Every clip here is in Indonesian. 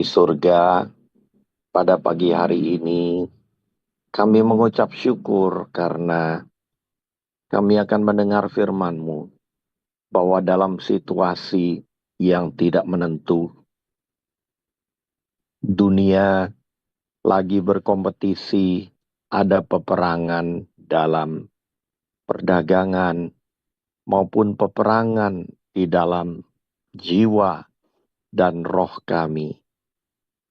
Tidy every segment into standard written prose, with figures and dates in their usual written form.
Di surga, pada pagi hari ini, kami mengucap syukur karena kami akan mendengar firman-Mu bahwa dalam situasi yang tidak menentu, dunia lagi berkompetisi, ada peperangan dalam perdagangan maupun peperangan di dalam jiwa dan roh kami.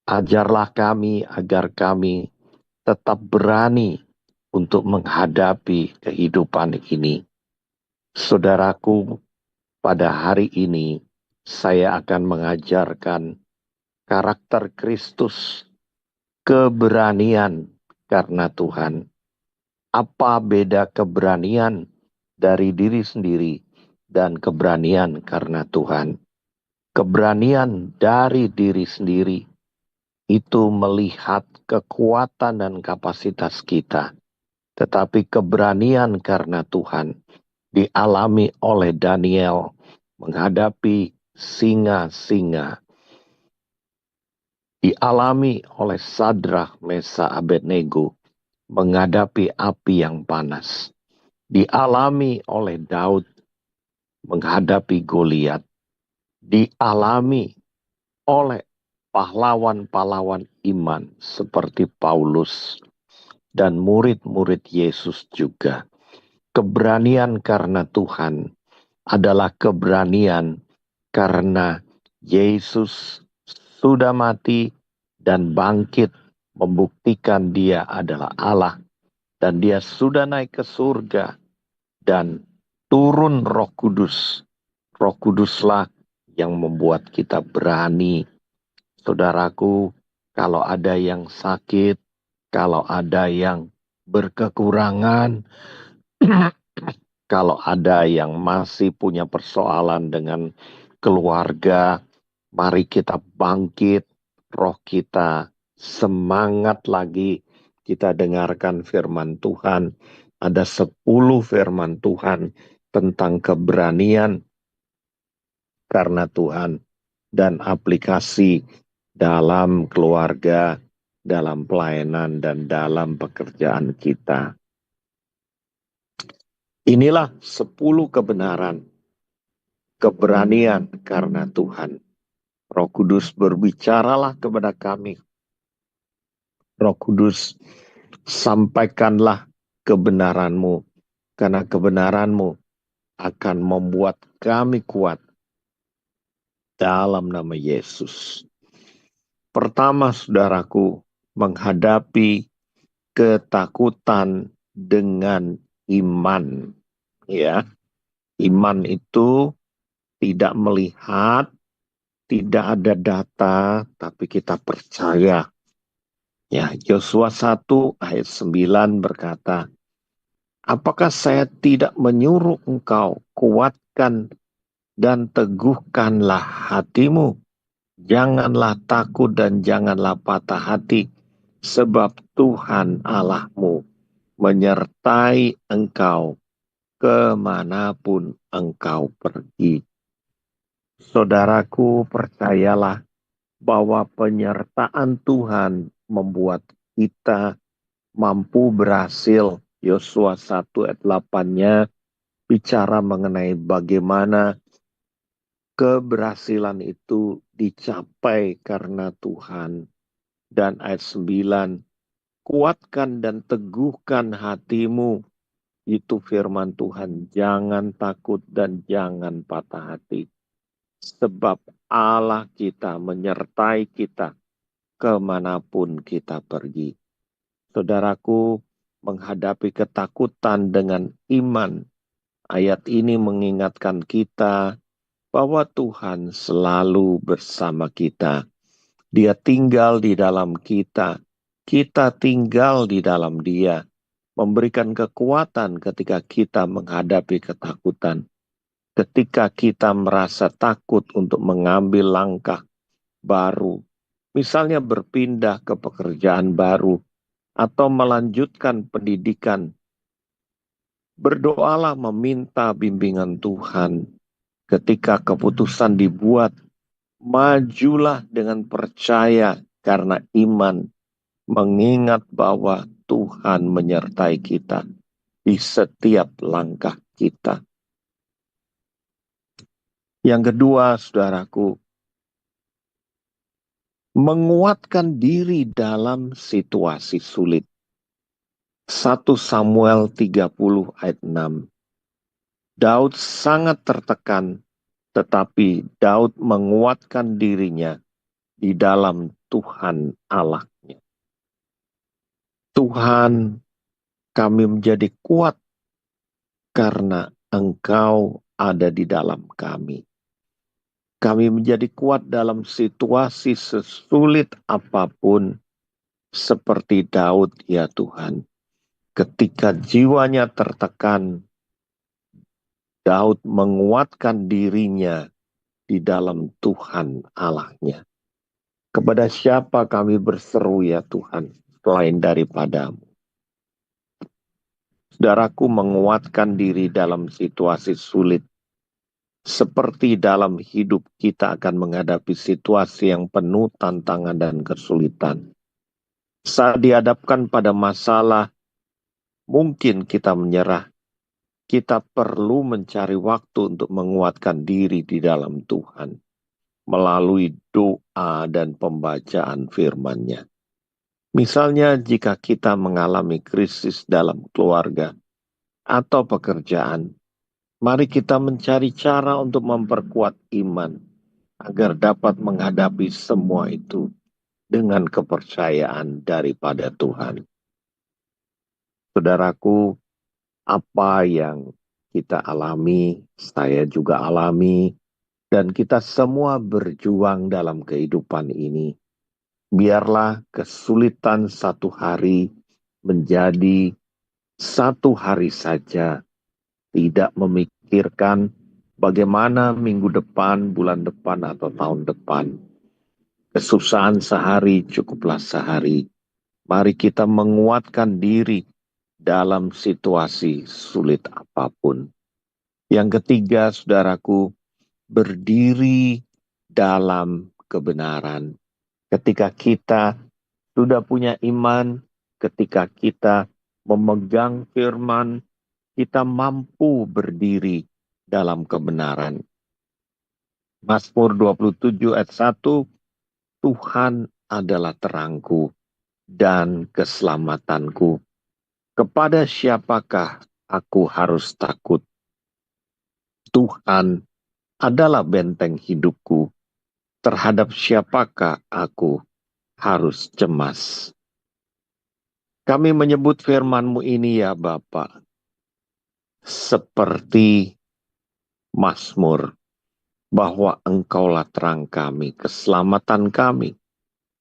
Ajarlah kami agar kami tetap berani untuk menghadapi kehidupan ini. Saudaraku, pada hari ini saya akan mengajarkan karakter Kristus, keberanian karena Tuhan. Apa beda keberanian dari diri sendiri dan keberanian karena Tuhan? Keberanian dari diri sendiri itu melihat kekuatan dan kapasitas kita. Tetapi keberanian karena Tuhan dialami oleh Daniel menghadapi singa-singa. Dialami oleh Sadrah, Mesa, Abednego menghadapi api yang panas. Dialami oleh Daud menghadapi Goliat. Dialami oleh pahlawan-pahlawan iman seperti Paulus dan murid-murid Yesus juga. Keberanian karena Tuhan adalah keberanian karena Yesus sudah mati dan bangkit membuktikan dia adalah Allah dan dia sudah naik ke surga dan turun Roh Kudus. Roh Kuduslah yang membuat kita berani. Saudaraku, kalau ada yang sakit, kalau ada yang berkekurangan, kalau ada yang masih punya persoalan dengan keluarga, mari kita bangkit, roh kita semangat lagi. Kita dengarkan firman Tuhan. Ada 10 firman Tuhan tentang keberanian karena Tuhan dan aplikasi dalam keluarga, dalam pelayanan, dan dalam pekerjaan kita. Inilah 10 kebenaran, keberanian karena Tuhan. Roh Kudus berbicaralah kepada kami. Roh Kudus, sampaikanlah kebenaran-Mu, karena kebenaran-Mu akan membuat kami kuat dalam nama Yesus. Pertama, saudaraku, menghadapi ketakutan dengan iman. Ya, iman itu tidak melihat, tidak ada data, tapi kita percaya. Ya, Yosua 1 ayat 9 berkata, apakah saya tidak menyuruh engkau kuatkan dan teguhkanlah hatimu? Janganlah takut dan janganlah patah hati, sebab Tuhan Allahmu menyertai engkau kemanapun engkau pergi. Saudaraku, percayalah bahwa penyertaan Tuhan membuat kita mampu berhasil. Yosua 1 ayat 8-nya bicara mengenai bagaimana keberhasilan itu dicapai karena Tuhan. Dan ayat 9, kuatkan dan teguhkan hatimu. Itu firman Tuhan, jangan takut dan jangan patah hati. Sebab Allah kita menyertai kita kemanapun kita pergi. Saudaraku, menghadapi ketakutan dengan iman. Ayat ini mengingatkan kita bahwa Tuhan selalu bersama kita. Dia tinggal di dalam kita. Kita tinggal di dalam Dia. Memberikan kekuatan ketika kita menghadapi ketakutan. Ketika kita merasa takut untuk mengambil langkah baru. Misalnya berpindah ke pekerjaan baru atau melanjutkan pendidikan. Berdoalah meminta bimbingan Tuhan ketika keputusan dibuat Majulah dengan percaya karena iman, mengingat bahwa Tuhan menyertai kita di setiap langkah kita. Yang kedua, saudaraku, menguatkan diri dalam situasi sulit. 1 Samuel 30 ayat 6. Daud sangat tertekan, tetapi Daud menguatkan dirinya di dalam Tuhan Allahnya. Tuhan, kami menjadi kuat karena Engkau ada di dalam kami. Kami menjadi kuat dalam situasi sesulit apapun, seperti Daud, ya Tuhan. Ketika jiwanya tertekan, Daud menguatkan dirinya di dalam Tuhan Allahnya. Kepada siapa kami berseru, ya Tuhan, selain daripadamu? Saudaraku, menguatkan diri dalam situasi sulit, seperti dalam hidup kita akan menghadapi situasi yang penuh tantangan dan kesulitan. Saat dihadapkan pada masalah, mungkin kita menyerah. Kita perlu mencari waktu untuk menguatkan diri di dalam Tuhan melalui doa dan pembacaan firman-Nya. Misalnya jika kita mengalami krisis dalam keluarga atau pekerjaan, mari kita mencari cara untuk memperkuat iman agar dapat menghadapi semua itu dengan kepercayaan daripada Tuhan. Saudaraku, apa yang kita alami, saya juga alami, dan kita semua berjuang dalam kehidupan ini. Biarlah kesulitan satu hari menjadi satu hari saja, tidak memikirkan bagaimana minggu depan, bulan depan, atau tahun depan. Kesusahan sehari cukuplah sehari. Mari kita menguatkan diri dalam situasi sulit apapun. Yang ketiga, saudaraku, berdiri dalam kebenaran. Ketika kita sudah punya iman, ketika kita memegang firman, kita mampu berdiri dalam kebenaran. Mazmur 27 ayat 1, Tuhan adalah terangku dan keselamatanku. Kepada siapakah aku harus takut? Tuhan adalah benteng hidupku. Terhadap siapakah aku harus cemas? Kami menyebut firman-Mu ini, ya Bapa, seperti Mazmur, bahwa Engkaulah terang kami, keselamatan kami.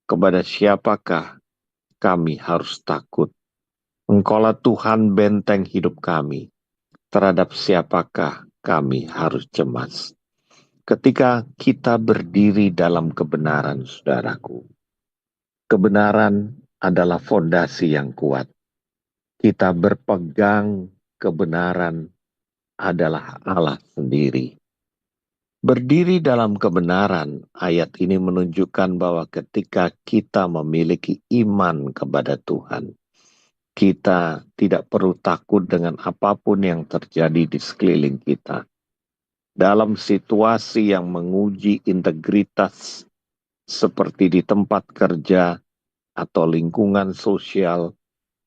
Kepada siapakah kami harus takut? Engkaulah Tuhan benteng hidup kami. Terhadap siapakah kami harus cemas? Ketika kita berdiri dalam kebenaran, saudaraku, kebenaran adalah fondasi yang kuat. Kita berpegang kebenaran adalah Allah sendiri. Berdiri dalam kebenaran, ayat ini menunjukkan bahwa ketika kita memiliki iman kepada Tuhan, kita tidak perlu takut dengan apapun yang terjadi di sekeliling kita. Dalam situasi yang menguji integritas, seperti di tempat kerja atau lingkungan sosial,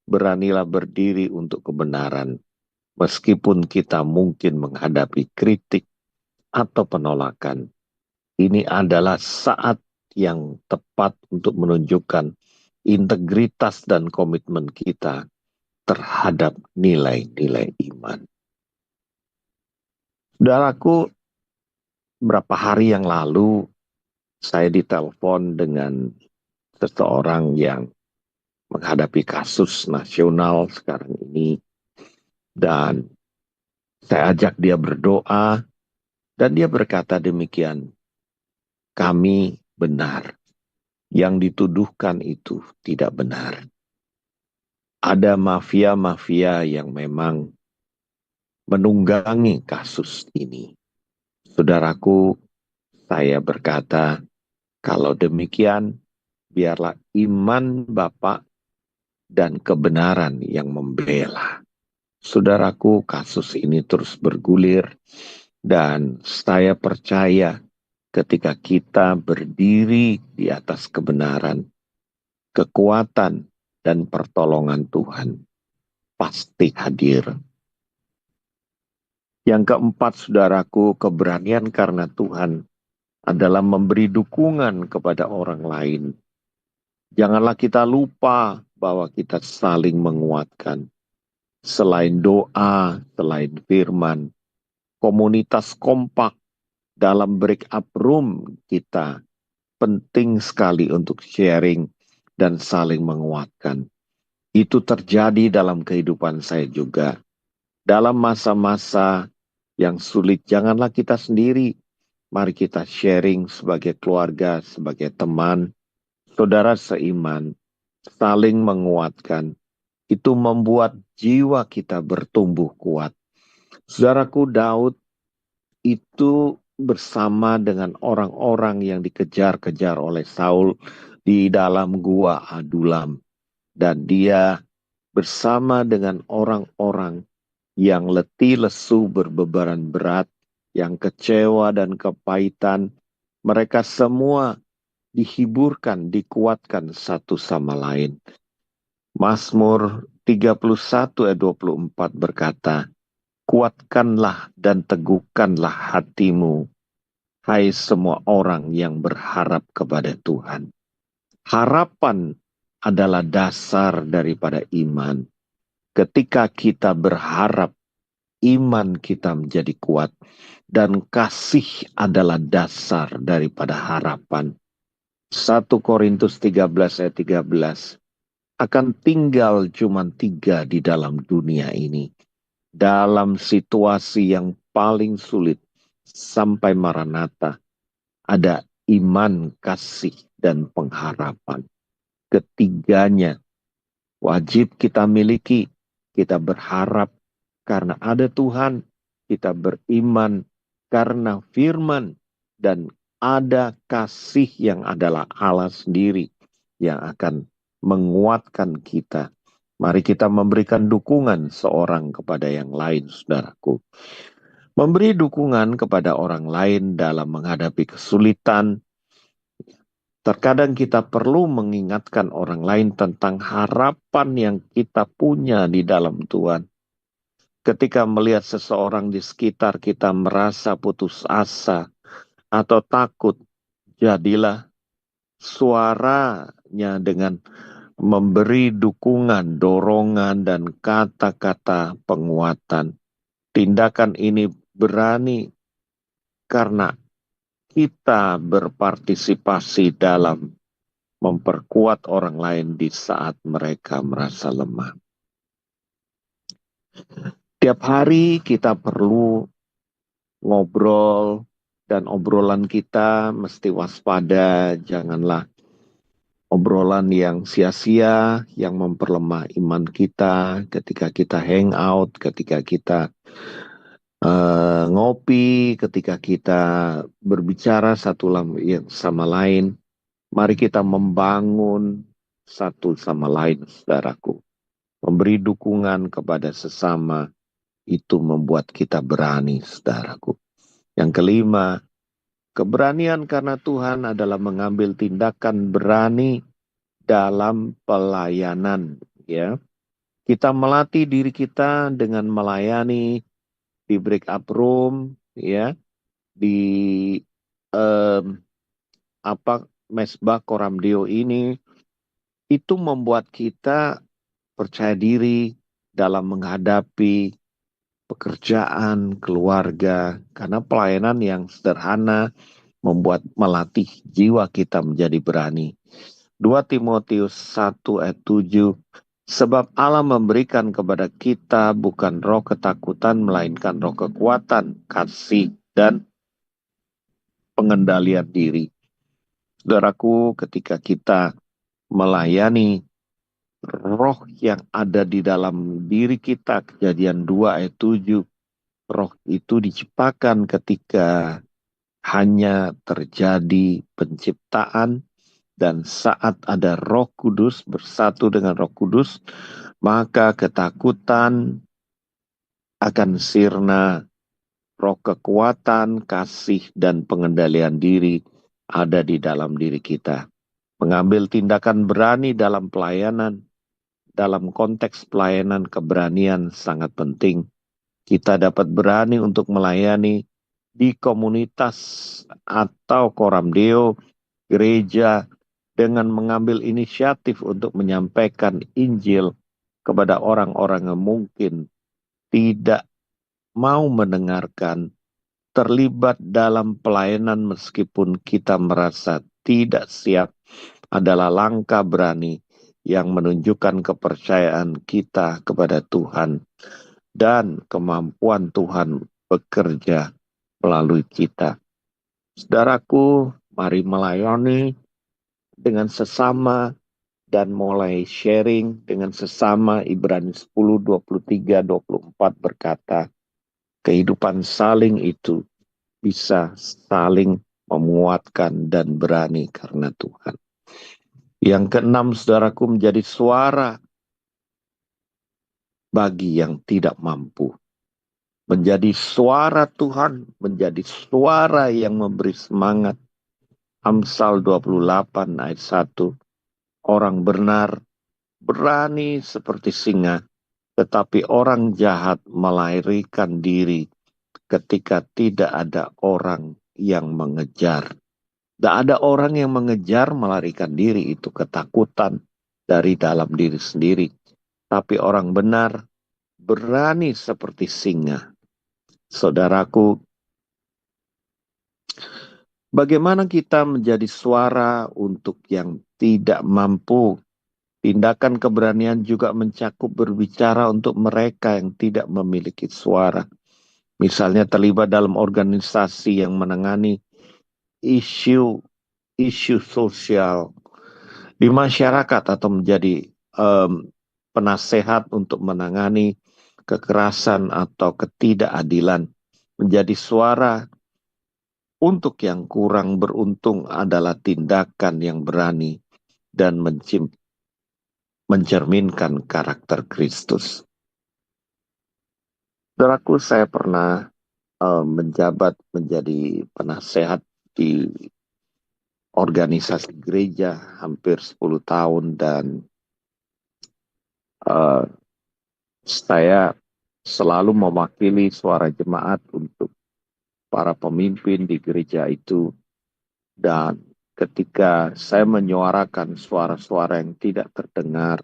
beranilah berdiri untuk kebenaran, meskipun kita mungkin menghadapi kritik atau penolakan. Ini adalah saat yang tepat untuk menunjukkan integritas dan komitmen kita terhadap nilai-nilai iman. Saudaraku, beberapa hari yang lalu saya ditelepon dengan seseorang yang menghadapi kasus nasional sekarang ini, dan saya ajak dia berdoa, dan dia berkata demikian, kami benar, yang dituduhkan itu tidak benar. Ada mafia-mafia yang memang menunggangi kasus ini. Saudaraku, Saya berkata, kalau demikian, biarlah iman Bapak dan kebenaran yang membela. Saudaraku, kasus ini terus bergulir dan saya percaya ketika kita berdiri di atas kebenaran, kekuatan dan pertolongan Tuhan pasti hadir. Yang keempat, saudaraku, keberanian karena Tuhan adalah memberi dukungan kepada orang lain. Janganlah kita lupa bahwa kita saling menguatkan. Selain doa, selain firman, komunitas kompak dalam break up room kita penting sekali untuk sharing dan saling menguatkan. Itu terjadi dalam kehidupan saya juga. Dalam masa-masa yang sulit, janganlah kita sendiri. Mari kita sharing sebagai keluarga, sebagai teman, saudara seiman, saling menguatkan. Itu membuat jiwa kita bertumbuh kuat. Saudaraku, Daud itu bersama dengan orang-orang yang dikejar-kejar oleh Saul di dalam gua Adulam. Dan dia bersama dengan orang-orang yang letih lesu berbebaran berat, yang kecewa dan kepahitan, mereka semua dihiburkan, dikuatkan satu sama lain. Mazmur 31 ayat 24 berkata, kuatkanlah dan teguhkanlah hatimu, hai semua orang yang berharap kepada Tuhan. Harapan adalah dasar daripada iman. Ketika kita berharap, iman kita menjadi kuat. Dan kasih adalah dasar daripada harapan. 1 Korintus 13 ayat 13. Akan tinggal cuma 3 di dalam dunia ini. Dalam situasi yang paling sulit sampai Maranatha, ada iman, kasih, dan pengharapan. Ketiganya wajib kita miliki. Kita berharap karena ada Tuhan, kita beriman karena firman, dan ada kasih yang adalah Allah sendiri yang akan menguatkan kita. Mari kita memberikan dukungan seorang kepada yang lain, saudaraku. Memberi dukungan kepada orang lain dalam menghadapi kesulitan. Terkadang kita perlu mengingatkan orang lain tentang harapan yang kita punya di dalam Tuhan. Ketika melihat seseorang di sekitar kita merasa putus asa atau takut, jadilah suaranya dengan memberi dukungan, dorongan, dan kata-kata penguatan. Tindakan ini berani karena kita berpartisipasi dalam memperkuat orang lain di saat mereka merasa lemah. Tiap hari kita perlu ngobrol, dan obrolan kita mesti waspada. Janganlah obrolan yang sia-sia, yang memperlemah iman kita ketika kita hangout, ketika kita ngopi, ketika kita berbicara satu sama lain. Mari kita membangun satu sama lain, saudaraku. Memberi dukungan kepada sesama, itu membuat kita berani, saudaraku. Yang kelima, keberanian karena Tuhan adalah mengambil tindakan berani dalam pelayanan. Ya, kita melatih diri kita dengan melayani di break up room, ya, di mesbah Koramdeo ini, itu membuat kita percaya diri dalam menghadapi pekerjaan, keluarga, karena pelayanan yang sederhana membuat melatih jiwa kita menjadi berani. 2 Timotius 1 ayat 7, sebab Allah memberikan kepada kita bukan roh ketakutan, melainkan roh kekuatan, kasih, dan pengendalian diri. Saudaraku, ketika kita melayani, roh yang ada di dalam diri kita, Kejadian 2 ayat 7, roh itu diciptakan ketika hanya terjadi penciptaan, dan saat ada Roh Kudus bersatu dengan Roh Kudus, maka ketakutan akan sirna, roh kekuatan, kasih, dan pengendalian diri ada di dalam diri kita. Mengambil tindakan berani dalam pelayanan, dalam konteks pelayanan keberanian sangat penting. Kita dapat berani untuk melayani di komunitas atau koramdeo, gereja, dengan mengambil inisiatif untuk menyampaikan Injil kepada orang-orang yang mungkin tidak mau mendengarkan, terlibat dalam pelayanan meskipun kita merasa tidak siap, adalah langkah berani yang menunjukkan kepercayaan kita kepada Tuhan dan kemampuan Tuhan bekerja melalui kita. Saudaraku, mari melayani dengan sesama dan mulai sharing dengan sesama. Ibrani 10, 23, 24 berkata, kehidupan saling itu bisa saling memuatkan dan berani karena Tuhan. Yang keenam, saudaraku, menjadi suara bagi yang tidak mampu. Menjadi suara Tuhan, menjadi suara yang memberi semangat. Amsal 28 ayat 1. Orang benar berani seperti singa, tetapi orang jahat melarikan diri ketika tidak ada orang yang mengejar. Tidak ada orang yang mengejar, melarikan diri, itu ketakutan dari dalam diri sendiri. Tapi orang benar berani seperti singa. Saudaraku, bagaimana kita menjadi suara untuk yang tidak mampu? Tindakan keberanian juga mencakup berbicara untuk mereka yang tidak memiliki suara. Misalnya terlibat dalam organisasi yang menangani isu sosial di masyarakat, atau menjadi penasehat untuk menangani kekerasan atau ketidakadilan. Menjadi suara untuk yang kurang beruntung adalah tindakan yang berani dan mencerminkan karakter Kristus. Saudaraku, saya pernah menjabat menjadi penasehat di organisasi gereja hampir 10 tahun, dan saya selalu mewakili suara jemaat untuk para pemimpin di gereja itu. Dan ketika saya menyuarakan suara-suara yang tidak terdengar,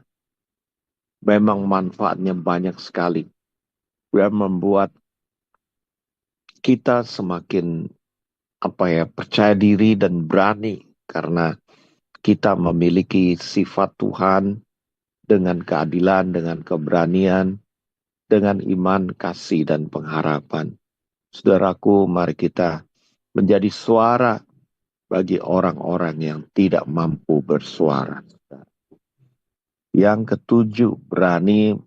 memang manfaatnya banyak sekali. Dia membuat kita semakin percaya diri dan berani, karena kita memiliki sifat Tuhan dengan keadilan, dengan keberanian, dengan iman, kasih, dan pengharapan. Saudaraku, mari kita menjadi suara bagi orang-orang yang tidak mampu bersuara. Yang ketujuh, berani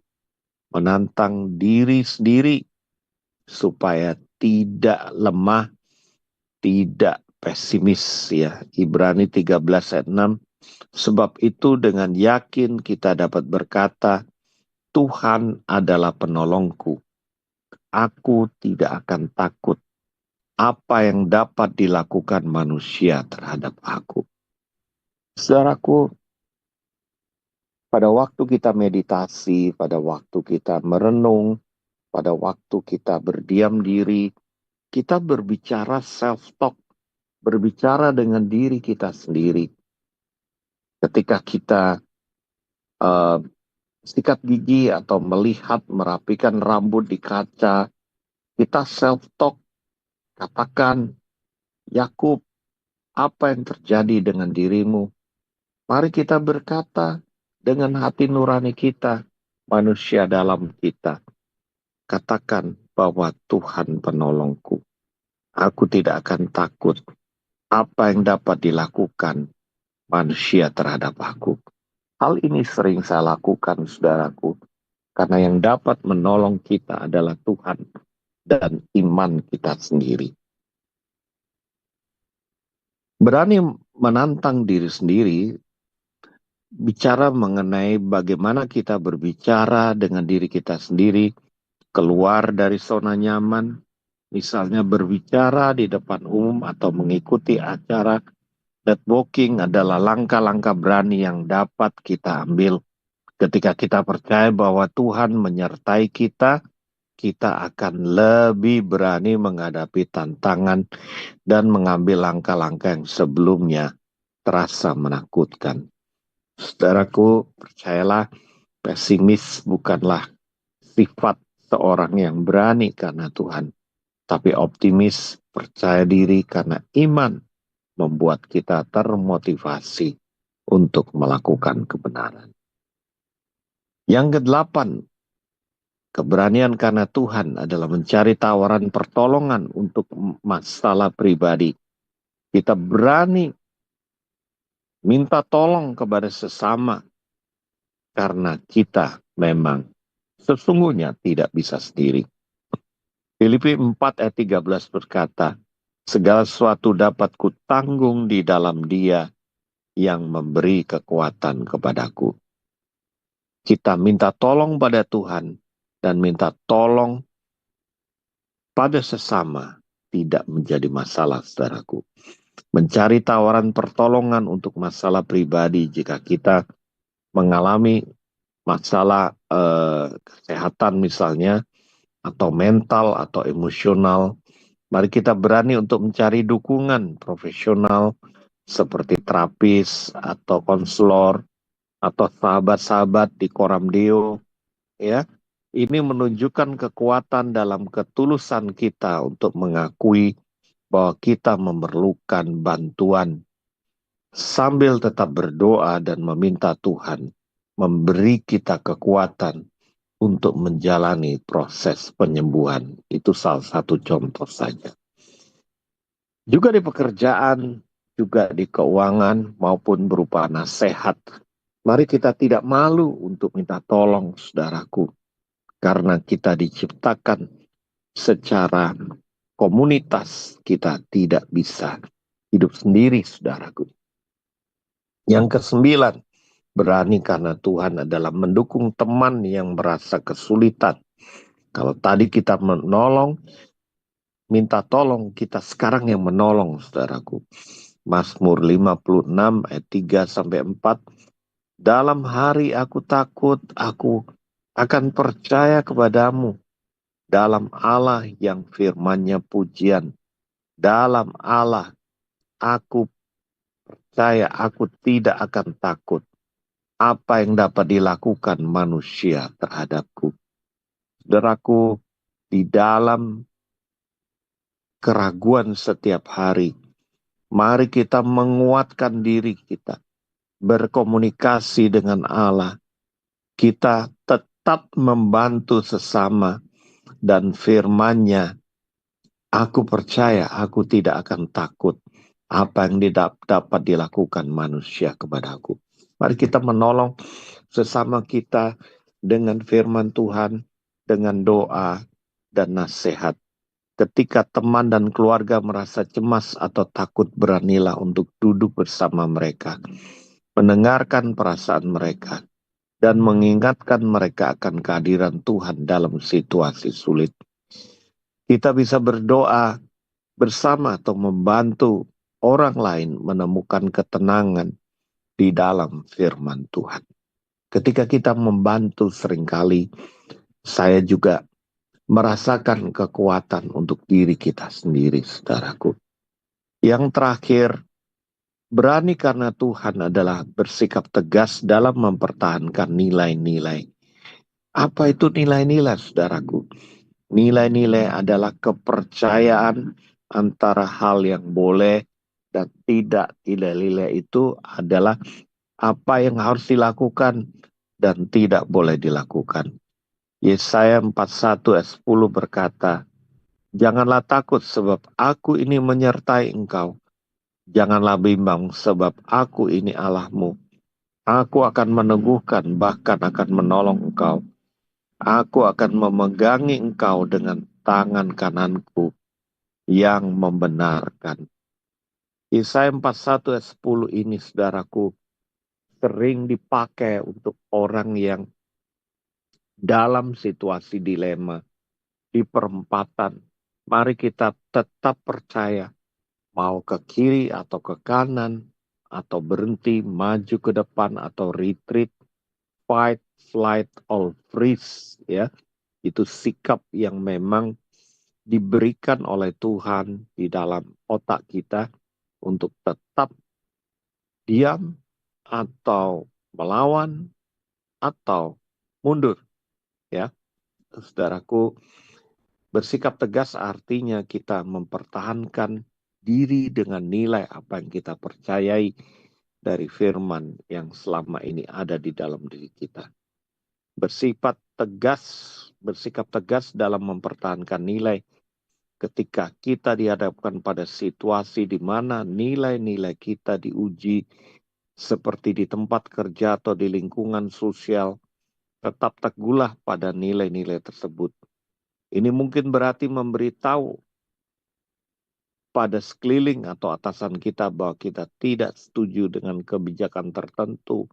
menantang diri sendiri supaya tidak lemah, tidak pesimis, ya. Ibrani 13 ayat 6. Sebab itu dengan yakin kita dapat berkata, Tuhan adalah penolongku. Aku tidak akan takut apa yang dapat dilakukan manusia terhadap aku. Saudaraku, pada waktu kita meditasi, pada waktu kita merenung, pada waktu kita berdiam diri, kita berbicara self-talk, berbicara dengan diri kita sendiri. Ketika kita sikat gigi atau melihat merapikan rambut di kaca, kita self-talk, katakan, Yakub, apa yang terjadi dengan dirimu? Mari kita berkata dengan hati nurani kita, manusia dalam kita. Katakan bahwa Tuhan penolongku. Aku tidak akan takut apa yang dapat dilakukan manusia terhadap aku. Hal ini sering saya lakukan, saudaraku, karena yang dapat menolong kita adalah Tuhan dan iman kita sendiri. Berani menantang diri sendiri, bicara mengenai bagaimana kita berbicara dengan diri kita sendiri, keluar dari zona nyaman, misalnya berbicara di depan umum atau mengikuti acara networking adalah langkah-langkah berani yang dapat kita ambil. Ketika kita percaya bahwa Tuhan menyertai kita, kita akan lebih berani menghadapi tantangan dan mengambil langkah-langkah yang sebelumnya terasa menakutkan. Saudaraku, percayalah, pesimis bukanlah sifat seorang yang berani karena Tuhan, tapi optimis, percaya diri karena iman membuat kita termotivasi untuk melakukan kebenaran. Yang kedelapan, keberanian karena Tuhan adalah mencari tawaran pertolongan untuk masalah pribadi. Kita berani minta tolong kepada sesama karena kita memang sesungguhnya tidak bisa sendiri. Filipi 4 ayat 13 berkata, segala sesuatu dapat kutanggung di dalam Dia yang memberi kekuatan kepadaku. Kita minta tolong pada Tuhan dan minta tolong pada sesama tidak menjadi masalah, saudaraku. Mencari tawaran pertolongan untuk masalah pribadi jika kita mengalami masalah kesehatan misalnya, atau mental atau emosional, mari kita berani untuk mencari dukungan profesional seperti terapis atau konselor atau sahabat-sahabat di Koramdeo, ya. Ini menunjukkan kekuatan dalam ketulusan kita untuk mengakui bahwa kita memerlukan bantuan sambil tetap berdoa dan meminta Tuhan memberi kita kekuatan untuk menjalani proses penyembuhan. Itu salah satu contoh saja. Juga di pekerjaan, juga di keuangan maupun berupa nasihat. Mari kita tidak malu untuk minta tolong, saudaraku. Karena kita diciptakan secara komunitas, kita tidak bisa hidup sendiri, saudaraku. Yang kesembilan, berani karena Tuhan adalah mendukung teman yang merasa kesulitan. Kalau tadi kita menolong, minta tolong, kita sekarang yang menolong, saudaraku. Mazmur 56 ayat 3 sampai 4. Dalam hari aku takut, aku akan percaya kepadamu. Dalam Allah yang firman-Nya pujian. Dalam Allah aku percaya, aku tidak akan takut. Apa yang dapat dilakukan manusia terhadapku? Saudaraku, di dalam keraguan setiap hari, mari kita menguatkan diri kita, berkomunikasi dengan Allah. Kita tetap membantu sesama dan firman-Nya, aku percaya, aku tidak akan takut apa yang dapat dilakukan manusia kepadaku. Mari kita menolong sesama kita dengan firman Tuhan, dengan doa dan nasihat. Ketika teman dan keluarga merasa cemas atau takut, beranilah untuk duduk bersama mereka, mendengarkan perasaan mereka, dan mengingatkan mereka akan kehadiran Tuhan dalam situasi sulit. Kita bisa berdoa bersama atau membantu orang lain menemukan ketenangan di dalam firman Tuhan. Ketika kita membantu, seringkali saya juga merasakan kekuatan untuk diri kita sendiri, saudaraku. Yang terakhir, berani karena Tuhan adalah bersikap tegas dalam mempertahankan nilai-nilai. Apa itu nilai-nilai, saudaraku? Nilai-nilai adalah kepercayaan antara hal yang boleh dan tidak. Nilai-nilai itu adalah apa yang harus dilakukan dan tidak boleh dilakukan. Yesaya 41 ayat 10 berkata, janganlah takut sebab aku ini menyertai engkau. Janganlah bimbang sebab aku ini Allahmu. Aku akan meneguhkan, bahkan akan menolong engkau. Aku akan memegangi engkau dengan tangan kananku yang membenarkan. Yesaya 41 ayat 10 ini, saudaraku, sering dipakai untuk orang yang dalam situasi dilema, di perempatan. Mari kita tetap percaya, mau ke kiri atau ke kanan, atau berhenti, maju ke depan atau retreat, fight, flight, or freeze, ya. Itu sikap yang memang diberikan oleh Tuhan di dalam otak kita untuk tetap diam atau melawan atau mundur, ya. Saudaraku, bersikap tegas artinya kita mempertahankan diri dengan nilai apa yang kita percayai dari firman yang selama ini ada di dalam diri kita. Bersikap tegas dalam mempertahankan nilai ketika kita dihadapkan pada situasi di mana nilai-nilai kita diuji, seperti di tempat kerja atau di lingkungan sosial, tetap teguhlah pada nilai-nilai tersebut. Ini mungkin berarti memberitahu pada sekeliling atau atasan kita bahwa kita tidak setuju dengan kebijakan tertentu,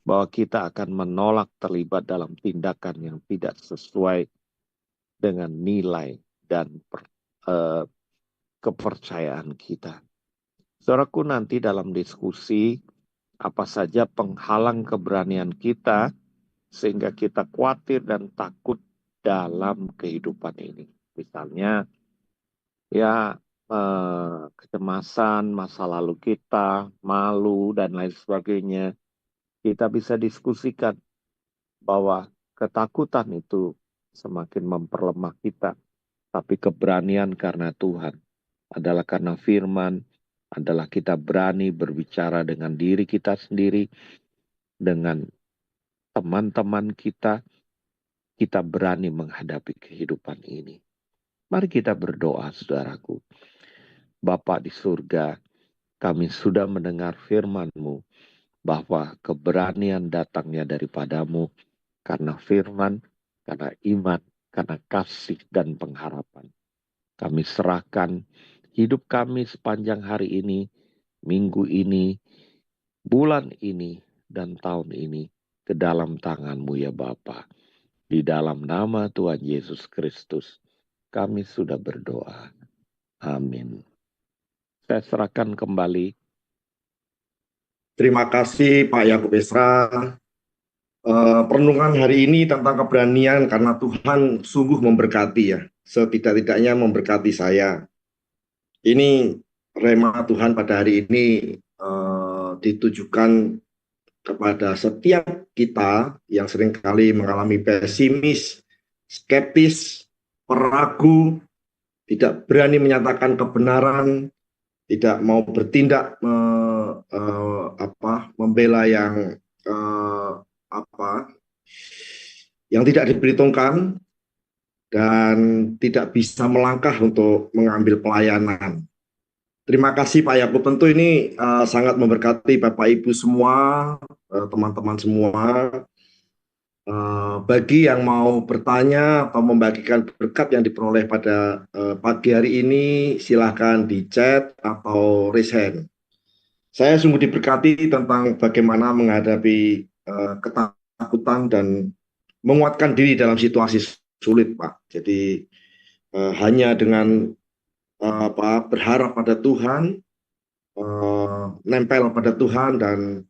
bahwa kita akan menolak terlibat dalam tindakan yang tidak sesuai dengan nilai dan kepercayaan kita. Saudaraku, nanti dalam diskusi, apa saja penghalang keberanian kita sehingga kita khawatir dan takut dalam kehidupan ini. Misalnya, ya, kecemasan masa lalu kita, malu, dan lain sebagainya. Kita bisa diskusikan bahwa ketakutan itu semakin memperlemah kita. Tapi keberanian karena Tuhan adalah karena firman, adalah kita berani berbicara dengan diri kita sendiri, dengan teman-teman kita berani menghadapi kehidupan ini. Mari kita berdoa, saudaraku. Bapa di surga, kami sudah mendengar firman-Mu bahwa keberanian datangnya daripadamu karena firman, karena iman, karena kasih dan pengharapan. Kami serahkan hidup kami sepanjang hari ini, minggu ini, bulan ini, dan tahun ini ke dalam tangan-Mu ya Bapa. Di dalam nama Tuhan Yesus Kristus, kami sudah berdoa. Amin. Saya serahkan kembali. Terima kasih Pak Yakub Esra. Perenungan hari ini tentang keberanian karena Tuhan sungguh memberkati ya. Setidak-tidaknya memberkati saya. Ini rema Tuhan pada hari ini ditujukan kepada setiap kita yang seringkali mengalami pesimis, skeptis, peragu, tidak berani menyatakan kebenaran, tidak mau bertindak membela yang tidak diperhitungkan dan tidak bisa melangkah untuk mengambil pelayanan. Terima kasih Pak Yakub. Tentu ini sangat memberkati Bapak Ibu semua, teman-teman semua. Bagi yang mau bertanya atau membagikan berkat yang diperoleh pada pagi hari ini, silahkan di chat atau raise hand. Saya sungguh diberkati tentang bagaimana menghadapi ketakutan dan menguatkan diri dalam situasi sulit, Pak. Jadi hanya dengan berharap pada Tuhan, nempel pada Tuhan dan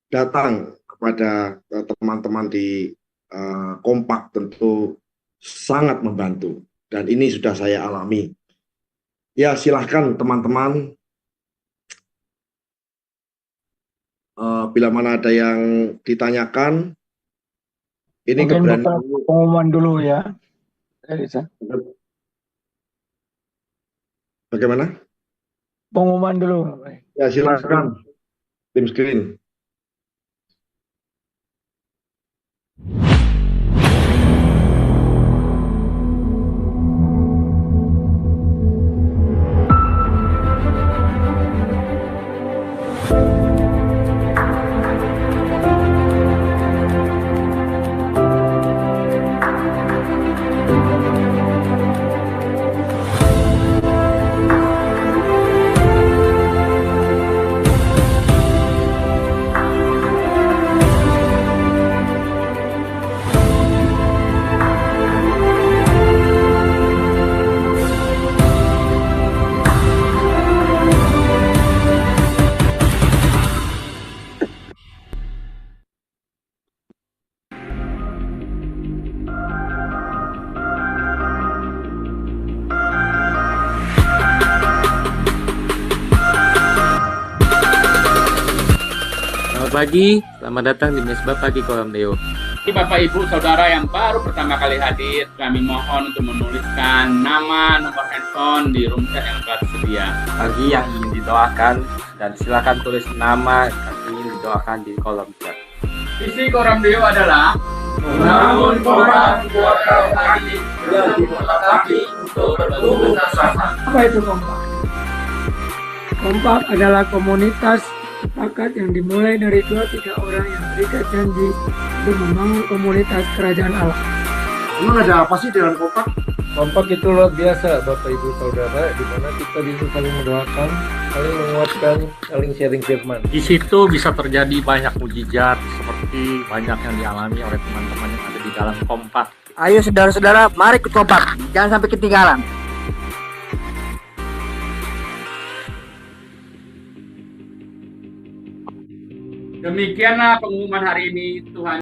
datang kepada teman-teman di kompak tentu sangat membantu. Dan ini sudah saya alami. Ya, silahkan teman-teman. Bila mana ada yang ditanyakan, ini mungkin Bapak pengumuman dulu ya. Bagaimana? Pengumuman dulu. Ya, silakan. Tim screen. pagi, selamat datang di Mesbah Pagi Kolam Deo. Bapak Ibu Saudara yang baru pertama kali hadir, kami mohon untuk menuliskan nama, nomor handphone di room chat yang telah tersedia. Bagi yang ingin didoakan, dan silakan tulis nama yang ingin didoakan di kolom chat. Isi Koram Deo adalah membangun kompak keluarga tadi yang dilengkapi untuk bertumbuh bersama. Apa itu kompak? Kompak adalah komunitas sepakat yang dimulai dari 2-3 orang yang terikat janji untuk membangun komunitas kerajaan Allah. Emang ada apa sih dengan kompak? Kompak itu luar biasa, Bapak Ibu Saudara, di mana kita bisa saling mendoakan, saling menguatkan, saling sharing firman. Di situ bisa terjadi banyak mujizat seperti banyak yang dialami oleh teman-teman yang ada di dalam kompak. Ayo saudara-saudara, mari ikut kompak, jangan sampai ketinggalan. Demikianlah pengumuman hari ini, Tuhan.